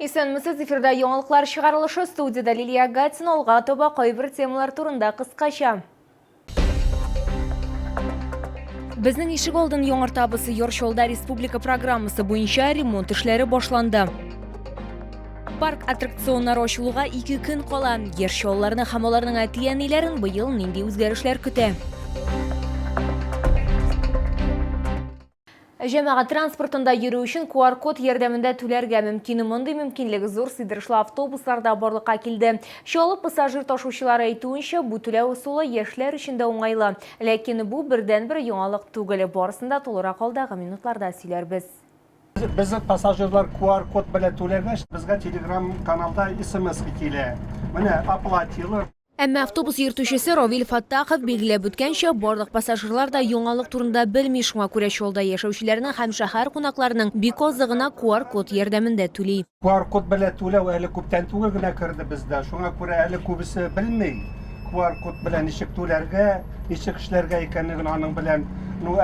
Исәнмесез, эфирда яңалыклар чыгарылышы, студияда Лилия Гатин, алга тоба кайбер темалар турында кыскача. Безнең ишек алдын яңартабысы Йоршолда республика программасы буенча ремонт эшләре башланды. Парк аттракционнары ачылуга 2 көн кала. Йоршолларны һәм аларның әти-әниләрен быел нинди үзгәрешләр көтә? Җәмәгать транспортында йөрү өчен QR-код ярдәмендә түләргә мөмкин. Мондый мөмкинлек зур сыйдырышлы автобусларда барлыкка килде. Шулай пассажир ташучылар әйтүенчә, бу түләү усулы яшьләр өчен дә уңайлы. Ләкин бу бердән-бер яңалык түгел. Барысында тулырак алдагы минутларда сөйләрбез. Biz пассажирлар QR-код белән түләгәч, безгә Telegram каналда SMS килә. Менә оплатилар. Әмма автобус йөртүчесе Равил Фаттахов билгеләп үткәнчә, барлык пассажирлар да яңалык турында белми, шуңа күрә шулда яшәүчеләрнең һәм шәһәр кунакларының бик азы гына QR-код ярдәмендә түли. QR-код белән түләү әле күптән түгел генә керде бездә. Шуңа күрә әле күбесе белми. QR-код белән ничек түләргә, ничек эшләргә икәнлеген аның белән.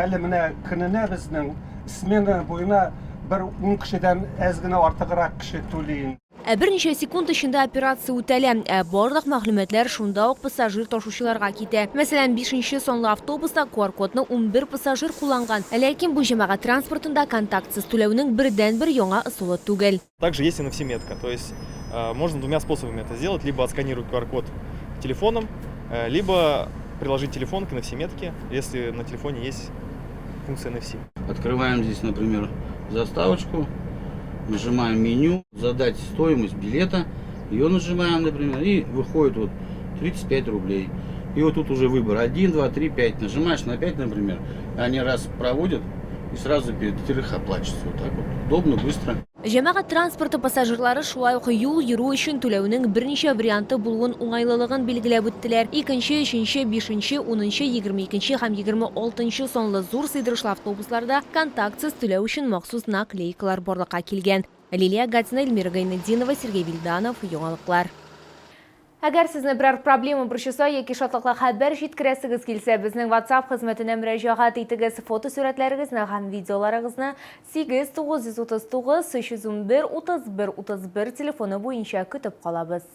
Әле менә көненә безнең смена буена bir 10 кешедән әз генә артыграк кеше түли. Берничә секунд эчендә операция үтәлә. Барлык мәгълүматлар шунда ук пассажир ташучыларга китә. Мәсәлән, 5-нче сонлы автобуста QR-кодны 11 пассажир кулланган. Ләкин бу җәмәгать транспортында контактсыз түләүнең бердән-бер яңа ысулы түгел. Также есть и NFC-метка, то есть можно двумя способами это сделать: либо отсканировать QR-код телефоном, либо приложить телефон к NFC-метке, если на телефоне есть функция NFC. Открываем здесь, например, заставочку, нажимаем меню, задать стоимость билета, ее нажимаем, например, и выходит вот 35 рублей. И вот тут уже выбор 1, 2, 3, 5. Нажимаешь на 5, например, они раз проводят и сразу перед их оплачиваются. Вот так вот. Удобно, быстро. Җәмәгать транспорты пассажирлары шулай ук юл йөрү өчен түләүнең берничә варианты булуын уңайлылыгын билгеләп үттеләр. 2-нче, 3-нче, 5-нче, 10-нче, 22-нче һәм 26-нчы сонлы зур сыйдырышлы автобусларда контактсыз түләү өчен махсус наклейкалар барлыкка килгән. Лилия Гатина, Эльмира Гайнетдинова, Сергей Вильданов, яңалыклар. Әгәр сезне берәр проблема борчыса яки шатлыклы хәбәр җиткерәсегез килсә, безнең WhatsApp хезмәтенә мөрәҗәгать итегез. Фотосурәтләрегезне һәм видеоларыгызны 8939 311 31 31 телефоны буенча көтеп калабыз.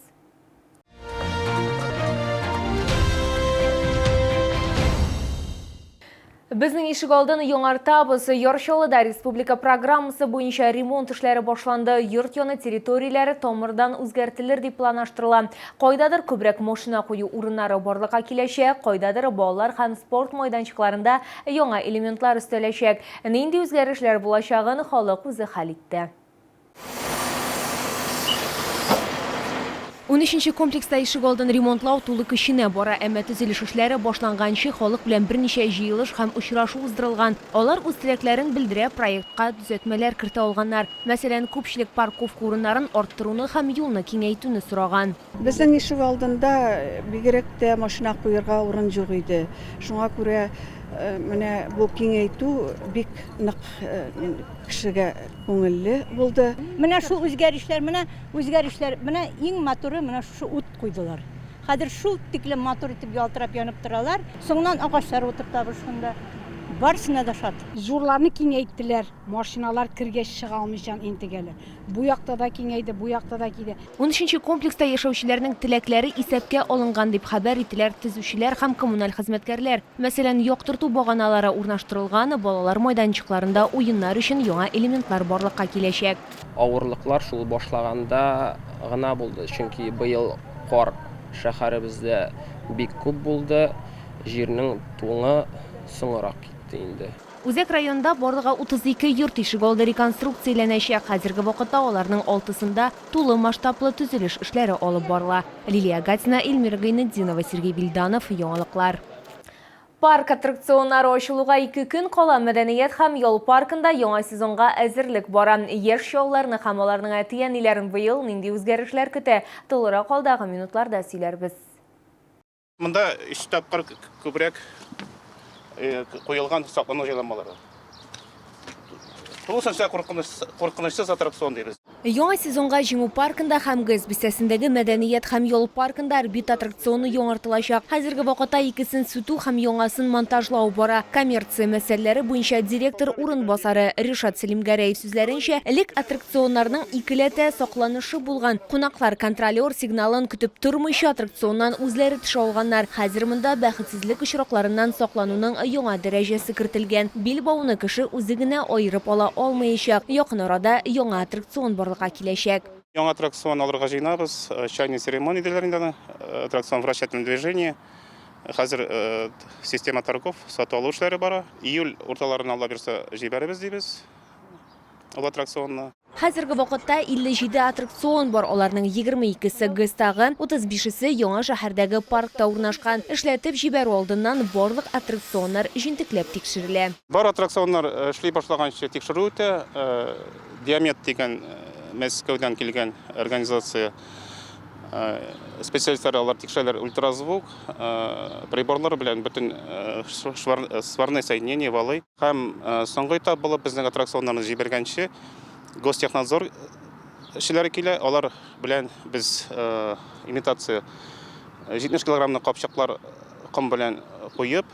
Безнең ишек алдын яңартабыз. Йоршолда республика программасы буенча ремонт эшләре башланды. Йорт яны территорияләре тамырдан үзгәртелер дип планлаштырыла. Кайдадыр күбрәк машина кую урыннары барлыкка киләчәк, кайдадыр балалар һәм спорт майданчыкларында яңа элементлар өстәләчәк. Нинди үзгәрешләр булачагын халык үзе хәл итте. 13-нче комплекста ишек алдын ремонтлау тулы көченә бара, әмма төзелеш эшләре башланганчы халык белән берничә җыелыш һәм очрашу уздырылган. Алар үз теләкләрен белдерә, проектка төзәтмәләр кертә алганнар. Мәсәлән, күпчелек парковка урыннарын арттыруны һәм юлны киңәйтүне сораган. Безнең ишек алдында бигрәк тә машина куярга урын юк иде. Шуңа күрә менә бу киңәйтү бик нык кешегә күңелле булды. Менә шул үзгәрешләр, менә иң моторы менә шу ут куйдылар. Хәзер шул тиклем мотор итеп ялтырап янып торалар. Соңнан агачлар утыртабыз шунда. Барысына да шат. Зурларны киңәйттеләр. Машиналар киргәч чыга алмыйчан интегәләр. Бу якта да киңәйде, бу якта да киде. 13-нче комплекста яшәүчеләрнең теләкләре исәпкә алынган дип хәбәр ителәр төзүчеләр һәм коммуналь хезмәткәрләр. Мәсәлән, яктырту баганалары урнаштырылган, балалар майданчыкларында уеннар өчен яңа элементлар барлыкка киләчәк. Авырлыклар шул башлаганда гына булды, чөнки быел кар шәһәребездә бик күп булды, җирнең туңы соңрак китте инде. Үзәк районда барлыгы 32 йорт ишек алды реконструкцияләнәчәк. Хәзерге вакытта аларның 6-сында тулы масштаблы төзелеш эшләре алып барыла. Лилия Гатина, Эльмира Гайнетдинова, Сергей Вильданов, яңалыклар. Парк аттракционнары ачылуга 2 көн кала. Мәдәният һәм ял паркында яңа сезонга әзерлек бара. Яшь чалларны һәм аларның әти-әниләрен быел нинди үзгәрешләр көтә? Тулырак алдагы минутларда сөйләрбез. Монда 3 тапкыр күбрәк куелган саклану җайланмалары. Бұл сонша қорқынышсыз аттракцион дейбіз. Яңа сезонга Җиңү паркында һәм ГЭС бистәсендәге мәдәният һәм ял паркында орбит аттракционы яңартылачак. Хәзерге вакытта икесен сүтү һәм яңасын монтажлау бара. Коммерция мәсьәләләре буенча директор урынбасары Ришат Селимгәрәев сүзләренчә, элек аттракционнарның икеләтә сакланышы булган. Кунаклар контролер сигналын көтеп тормыйча аттракционнан үзләре төшә алганнар. Хәзер монда бәхетсезлек очракларыннан саклануның яңа дәрәҗәсе кертелгән. Билбауны кеше үзе генә аерып ала алмаячак. Якын арада яңа аттракцион барлыкка киләчәк. Яңа аттракцион алырга җыенабыз. Чайный церемония диләрендә аттракцион вращательном движении. Хәзер система торгов, сату алу эшләре бара. Июль урталарына Алла бирсә җибәрәбез дибез. Ул аттракционны. Хәзерге вакытта 57 аттракцион бар, аларның 22-се ГЭС-тагы, 35-се яңа шәһәрдәге паркта урнашкан. Эшләтеп җибәрү алдыннан барлык аттракционнар җинтекләп тикшерелә. Бар аттракционнар эшли башлаганчы тикшерү үтә. Диамет дигән Мәскәүдән килгән организация специалистлары алар тикшерәләр ультразвук, приборлар белән бөтен сварный соединение валы. Һәм соңгы этап булып безнең аттракционнарны җибәргәнче Гостехнадзор эшләре килә, алар белән без имитация 70 килограммны капчыклар ком белән куеп,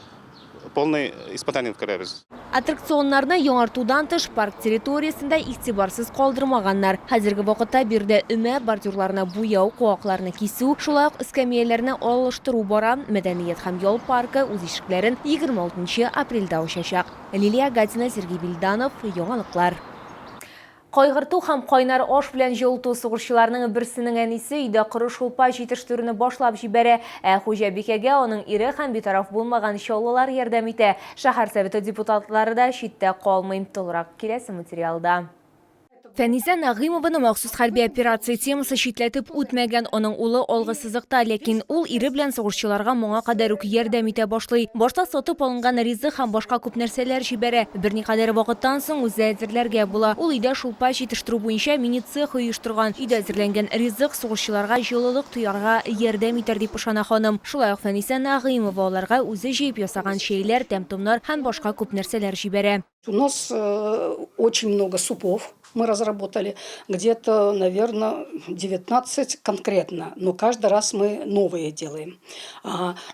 полный испытание үткәрәбез. Аттракционнарны яңартудан тыш парк территориясендә игътибарсыз калдырмаганнар. Хәзерге вакытта бирдә өмә бордюрларны буяу, куакларны кисү, шулай ук эскәмияләрне алыштыру бара. Мәдәният һәм ял паркы үз ишекләрен 26 апрельдә ачачак. Лилия Гатина, Сергей Билданов, яңалыклар. Кайгырту һәм кайнар аш белән җылыту сугышчыларның берсенең әнисе өйдә коры шулпа җитештерүне башлап җибәрә. Хуҗабикәгә аның ире һәм битараф булмаган чаллылар ярдәм итә. Шәһәр советы депутатлары да читтә калмый. Толырак киләсе материалда. Фәнизә Нагыймованың махсус хәрби операция темасы читләтеп үтмәгән, аның улы алгысызлыкта, ләкин ул ире белән сугышчыларга моңа кадәр үк ярдәм итә башлый. Башта сатып алынган ризык һәм башка күп нәрсәләр җибәрә. Берникадәр вакыттан соң үзе әзерләргә була. Ул өйдә шулпа җитештерү буенча мини-цех оештырган. Өйдә әзерләнгән ризык сугышчыларга җылылык туярга ярдәм итәр дип ышана ханым. Шулай ук Фәнисә Нагыймова аларга үзе җыеп ясаган чәйләр, тәмтомнар һәм башка күп нәрсәләр җибәрә. У нас очень много супов мы разработали, где-то, наверное, 19 конкретно, но каждый раз мы новые делаем.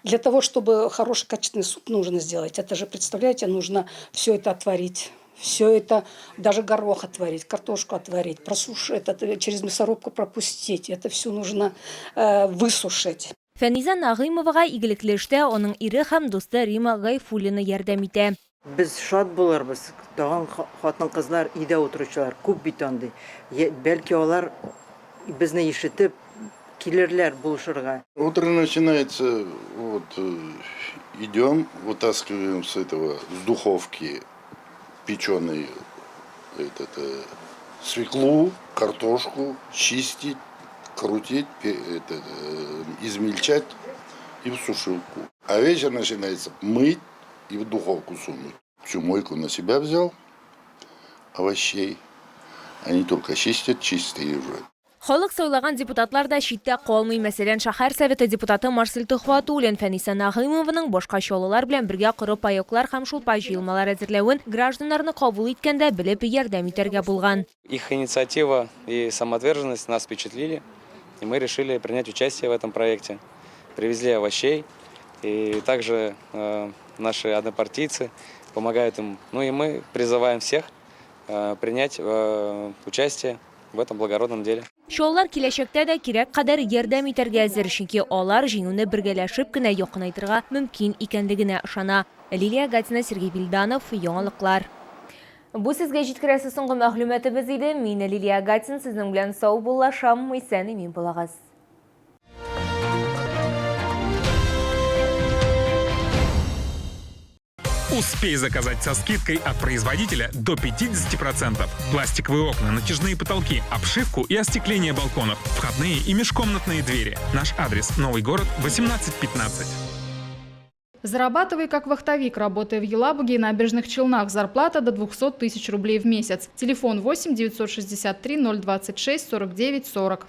Для того, чтобы хороший качественный суп нужно сделать, это же, представляете, нужно все это отварить. Все это, даже горох отварить, картошку отварить, просушить, это через мясорубку пропустить. Это все нужно высушить. Фәнизә Нагыймовага игелекле эштә аның ире һәм дусты Рима Гайфуллина ярдәм итә. Biz şad buluruz. Dağın hatın kızlar ide oturuşlar, küp bitandı. Belki onlar bizni işitip gelirler buluşurga. Утро начинается, вот идем, вытаскиваем с этого, с духовки печеный свеклу, картошку, чистить, крутить, измельчать и в сушилку. А вечер начинается мыть и в духовку сунуть. Всю мойку на себя взял овощей. Они только чистят, чистые уже. Халык сайлаган депутатлар да читтә калмый. Мәсәлән, шәһәр советы депутаты Марсель Тухватуллин Фәнисә Нагыймованың башка чаллылар белән бергә коры паёклар һәм шулпа җыелмалар әзерләвен гражданнарны кабул иткәндә белеп ярдәм итәргә булган. Их инициатива и самоотверженность нас впечатлили, и мы решили принять участие в этом проекте. Привезли овощей, и также наши однопартийцы помогают им. Ну и мы призываем всех принять участие в этом благородном деле. Чаллылар киләчәктә дә кирәк кадәр ярдәм итәргә әзер, чөнки алар җиңүне бергәләшеп кенә якынайтырга мөмкин икәнлегенә ышана. Лилия Гатина, Сергей Билданов, яңалыклар. Бу сезгә җиткерәсе соңгы мәгълүматыбыз иде. Мин Лилия Гатин, сезнең белән сау булашам, исән имин булагыз. Успей заказать со скидкой от производителя до 50%. Пластиковые окна, натяжные потолки, обшивку и остекление балконов, входные и межкомнатные двери. Наш адрес: Новый город, 1815. Зарабатывай как вахтовик, работая в Елабуге и Набережных Челнах. Зарплата до 200 тысяч рублей в месяц. Телефон 8 963 026 49 40.